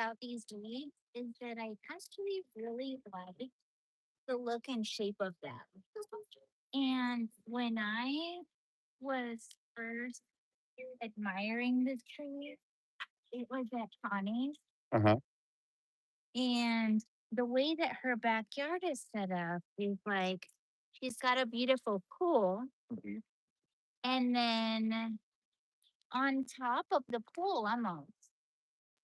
about these leaves is that I actually really like the look and shape of them. And when I was first admiring this tree, it was at Connie's. Uh-huh. And the way that her backyard is set up is like she's got a beautiful pool. Mhm. And then on top of the pool almost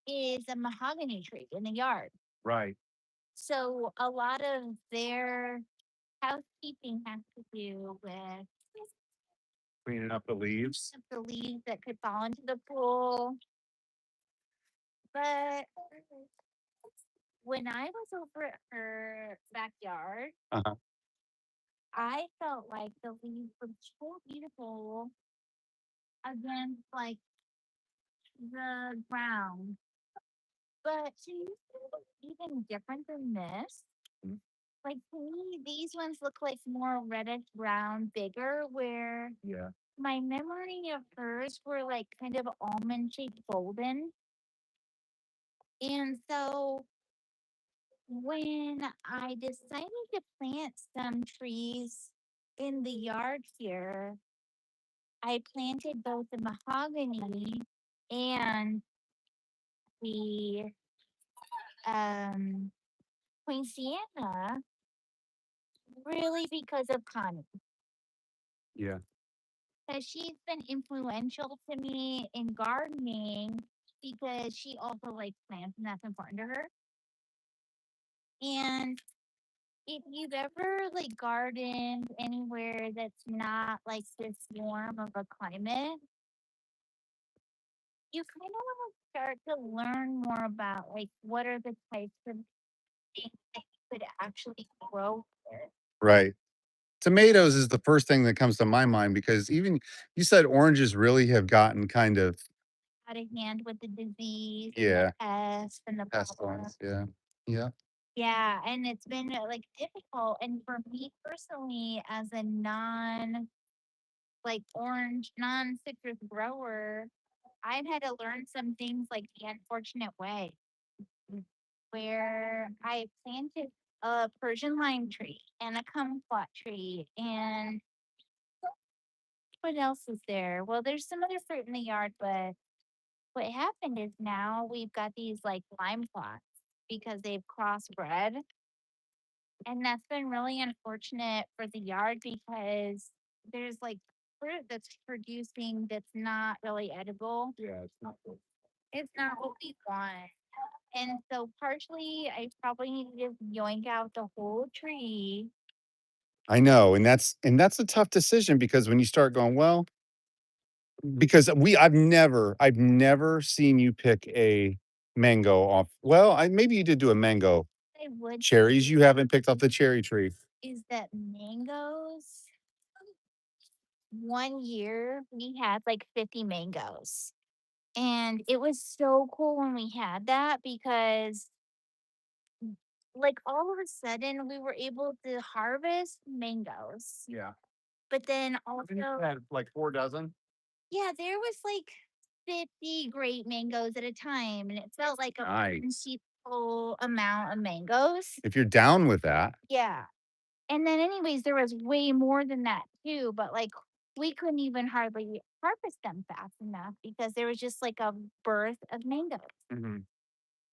is a mahogany tree in the yard. Right. So a lot of their housekeeping has to do with Cleaning up the leaves. the leaves that could fall into the pool. But when I was over at her backyard, Uh-huh. I felt like the leaves were so beautiful against like the ground. But even different than this. Mhm. Like to me, these ones look like more reddish brown, bigger, where Yeah. my memory of hers were like kind of almond shaped golden. And so when I decided to plant some trees in the yard here, I planted both the mahogany and the um, poinciana really because of Connie. Yeah. Because she's been influential to me in gardening because she also likes plants and that's important to her. And if you've ever like gardened anywhere that's not like this warm of a climate, you kind of want to start to learn more about like what are the types of things that you could actually grow here. Right. Tomatoes is the first thing that comes to my mind because even you said oranges really have gotten kind of Out of hand with the disease and the yeah, pests and the problem. pestilence. Yeah. Yeah. Yeah, and it's been like difficult. And for me personally, as a non citrus grower, I've had to learn some things like the unfortunate way where I planted a Persian lime tree and a kumquat tree. And what else is there? Well, there's some other fruit in the yard, but what happened is now we've got these like lime plots because they've crossbred. And that's been really unfortunate for the yard because there's like fruit that's producing that's not really edible. Yeah, it's not good. It's not what we want. And so partially I probably need to just yoink out the whole tree. I know, and that's a tough decision because when you start going, well, because I've never seen you pick a mango off. Well, maybe you did do a mango. I would Cherries, you haven't picked off the cherry tree. is that mangoes. One year we had like 50 mangoes. And it was so cool when we had that because like all of a sudden we were able to harvest mangoes. Yeah. But then Didn't you also, had like 4 dozen? yeah, there was like 50 great mangoes at a time, and it felt like a Nice. plentiful amount of mangoes. If you're down with that. Yeah. And then, anyways, there was way more than that too, but like we couldn't even hardly harvest them fast enough because there was just like a birth of mangoes. Mhm.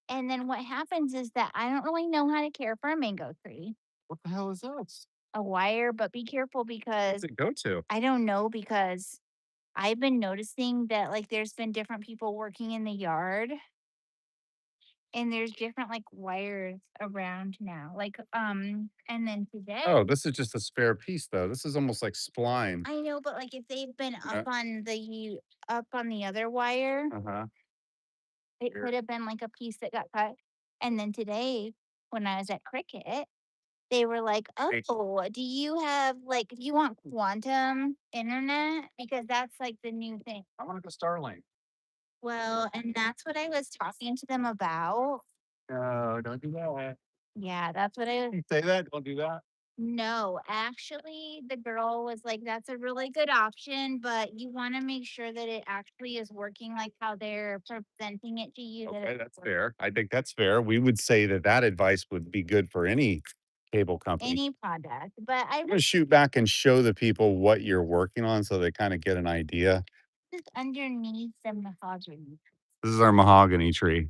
And then what happens is that I don't really know how to care for a mango tree, What the hell is that? a wire, but be careful What's because it go to? I don't know because I've been noticing that like there's been different people working in the yard and there's different like wires around now. And then today Oh, this is just a spare piece though. This is almost like spline. I know, but like if they've been Yeah. up on the other wire, Uh-huh. it Here. could have been like a piece that got cut. And then today, when I was at Cricket, they were like, Hey, "Oh, do you want quantum internet? Because that's like the new thing." I want to go Starlink. Well, and that's what I was talking to them about. No, don't do that. Yeah, that's what I was You say that, don't do that. No, actually, the girl was like, "That's a really good option, but you wanna make sure that it actually is working like how they're presenting it to you, that Okay, it's that's working." fair. I think that's fair. We would say that that advice would be good for any cable company. Any product, but I I'm gonna shoot back and show the people what you're working on so they kinda get an idea. just underneath the mahogany, This is our mahogany tree,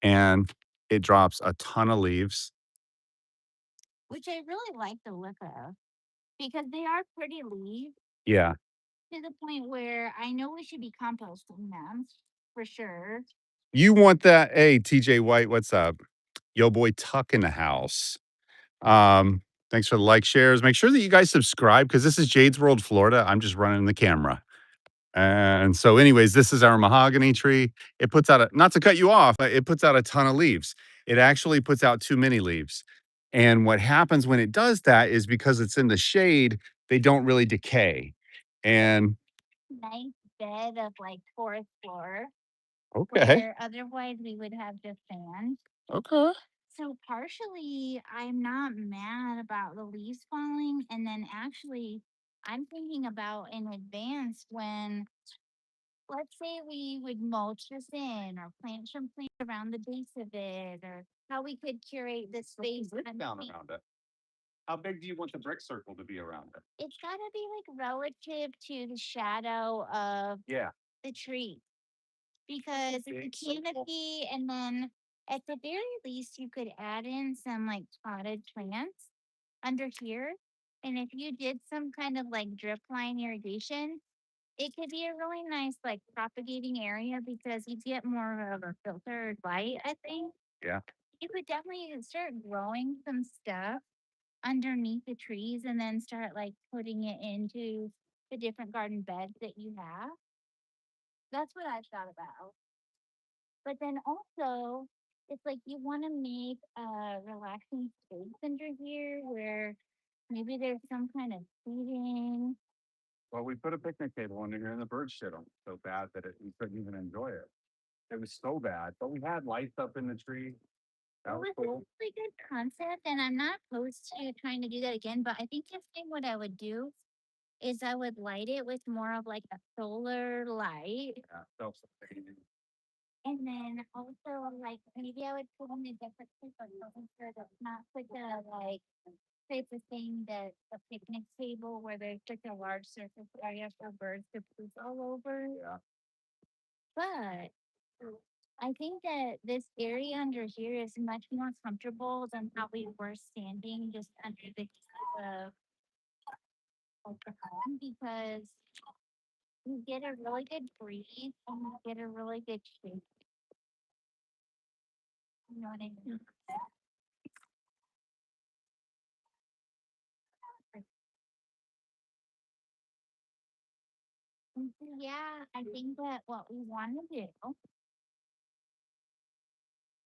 and it drops a ton of leaves. which I really like the look of because they are pretty leaves Yeah. to the point where I know we should be composting them for sure. You want that hey, TJ White, what's up? Yo boy Tuck in the house. Thanks for the like, shares. Make sure that you guys subscribe because this is Jades World, Florida. I'm just running the camera. And so, anyways, this is our mahogany tree. It puts out a not to cut you off, but it puts out a ton of leaves. It actually puts out too many leaves. And what happens when it does that is because it's in the shade, they don't really decay. And Nice bed of like fourth floor okay. where otherwise we would have just sand. Okay. So partially, I'm not mad about the leaves falling. And then actually, I'm thinking about in advance when, let's say, we would mulch this in or plant some plants around the base of it, or how we could curate the space. Down around it. How big do you want the brick circle to be around it? It's got to be like relative to the shadow of Yeah. the tree because it's a Big circle. canopy. And then at the very least, you could add in some like potted plants under here. And if you did some kind of like drip line irrigation, it could be a really nice like propagating area because you get more of a filtered light, I think. Yeah. You could definitely start growing some stuff underneath the trees and then start like putting it into the different garden beds that you have. That's what I thought about. But then also, it's like you want to make a relaxing space under here where maybe there's some kind of seating. Well, we put a picnic table under here and the birds shit on it so bad that we couldn't even enjoy it. It was so bad, but we had lights up in the tree. It That was was a cool. really good concept, and I'm not opposed to trying to do that again. But I think this thing, what I would do is I would light it with more of like a solar light. Yeah, self-sustaining. And then also, like, maybe I would put in a different type of furniture that's not like a, like, type of thing that a picnic table where there's such a large surface area for birds to poop all over. Yeah. But I think that this area under here is much more comfortable than how we were standing just under the heat of the home because you get a really good breeze and you get a really good shade. You know what I mean? Yeah, I think that what we want to do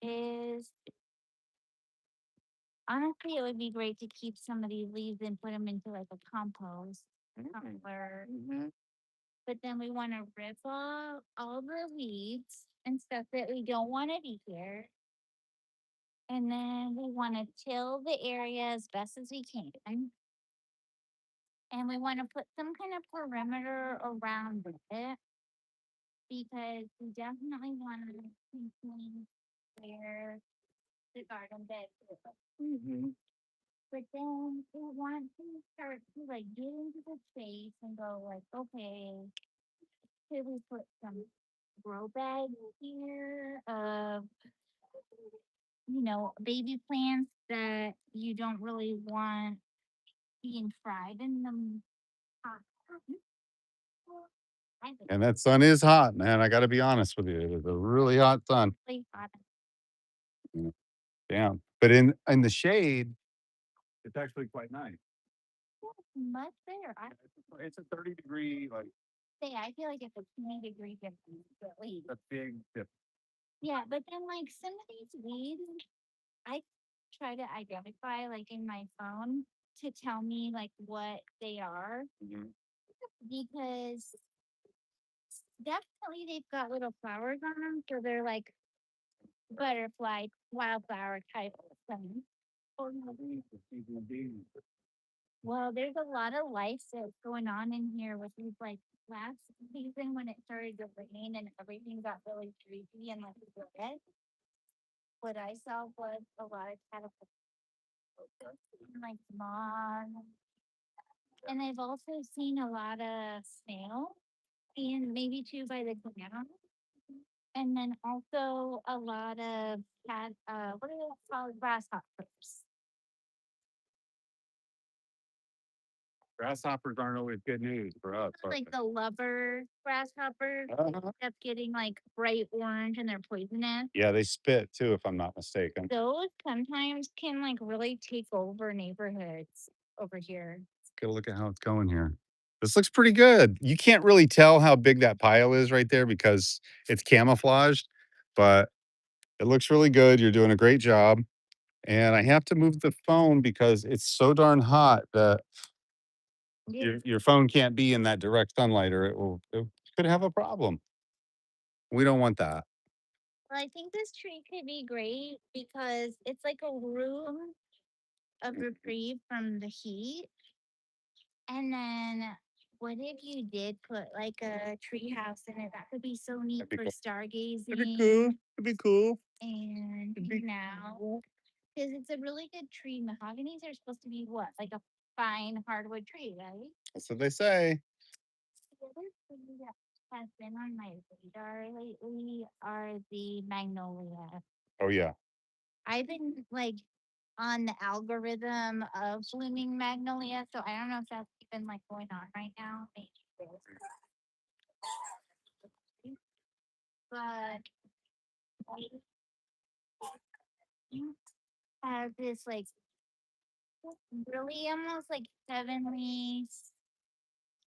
is honestly, it would be great to keep some of these leaves and put them into like a compost tumbler. But then we want to rip off all the weeds and stuff that we don't want to be here. And then we want to till the area as best as we can. And we want to put some kind of perimeter around it because we definitely want to maintain where the garden bed is. But then we want to start to like get into the space and go like, okay, could we put some grow bags here of baby plants that you don't really want being fried in the hot sun? I think And that sun is hot, man. I got to be honest with you. It is a really hot sun. it's really hot. Mm, damn. But in the shade, it's actually quite nice. Much better. I It's a 30-degree, like say I feel like it's a 20-degree difference at least. a big dip. Yeah, but then like some of these weeds, I try to identify like in my phone to tell me like what they are because definitely they've got little flowers on them, so they're like butterfly, wildflower type of things. Or no, these, the seasonal beans. Well, there's a lot of life that's going on in here with these like last season when it started to rain and everything got really creepy and like red. What I saw was a lot of caterpillars and like moths. And I've also seen a lot of snails and maybe two by the canal. And then also a lot of what are they called? Grasshoppers. Grasshoppers aren't always good news for us, are Like they? the lover grasshoppers, they Uh-huh. end up getting like bright orange and they're poisonous. Yeah, they spit too, if I'm not mistaken. Those sometimes can like really take over neighborhoods over here. Let's get a look at how it's going here. This looks pretty good. You can't really tell how big that pile is right there because it's camouflaged, but it looks really good. You're doing a great job. And I have to move the phone because it's so darn hot that Yeah. your phone can't be in that direct sunlight or it could have a problem. We don't want that. Well, I think this tree could be great because it's like a room of reprieve from the heat. And then what if you did put like a tree house in it? That could be so neat That'd be for cool. That'd be cool. stargazing That'd be cool. and It'd be hanging out. cool. Because it's a really good tree. Mahoganies are supposed to be what? Like a fine hardwood tree, right? That's what they say. The other tree that has been on my radar lately are the magnolia. Oh yeah. I've been like on the algorithm of blooming magnolia, so I don't know if that's even like going on right now. Maybe it is. But it has this like really almost like heavenly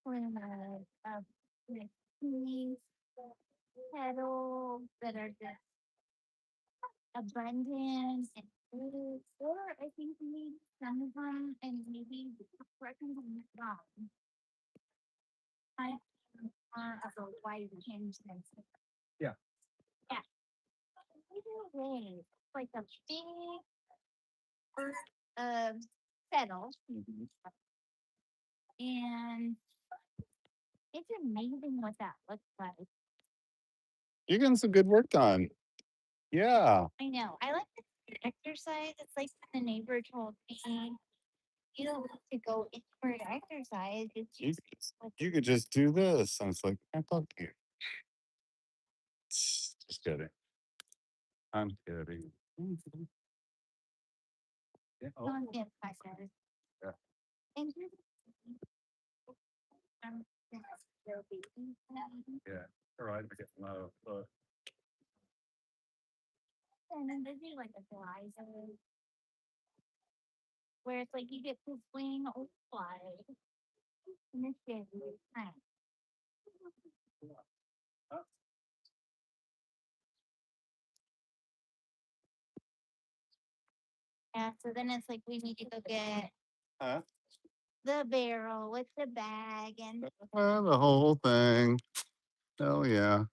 sort of like peace petals that are just abundant and fruit. Or I think maybe some of them and maybe correct me if I'm wrong. I more of a white tinge than Yeah. yeah. Either way, it's like a big uh, settle, and it's amazing what that looks like. You're getting some good work done. Yeah. I know. I like the exercise. It's like when the neighbor told me, you don't need to go inward exercise. It's You, just like, you could just do this. And it's like, I fuck you. Just kidding. I'm kidding. Yeah. Oh, don't get exercise. yeah. And just um, there'll be Yeah. All right. I get love. and then they do like a dry zone where it's like you get to swing or fly. And it's good. Kind yeah, so then it's like we need to go get Huh? the barrel with the bag and The whole thing. Hell yeah.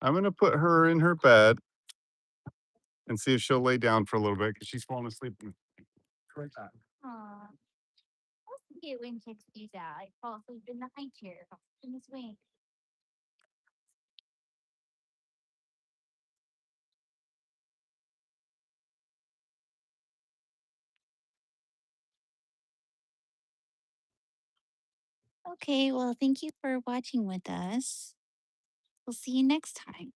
I'm going to put her in her bed and see if she'll lay down for a little bit because she's falling asleep. Right back. aw. That's cute when kids do that. Like fall asleep in the high chair in the swing. Okay, well, thank you for watching with us. We'll see you next time.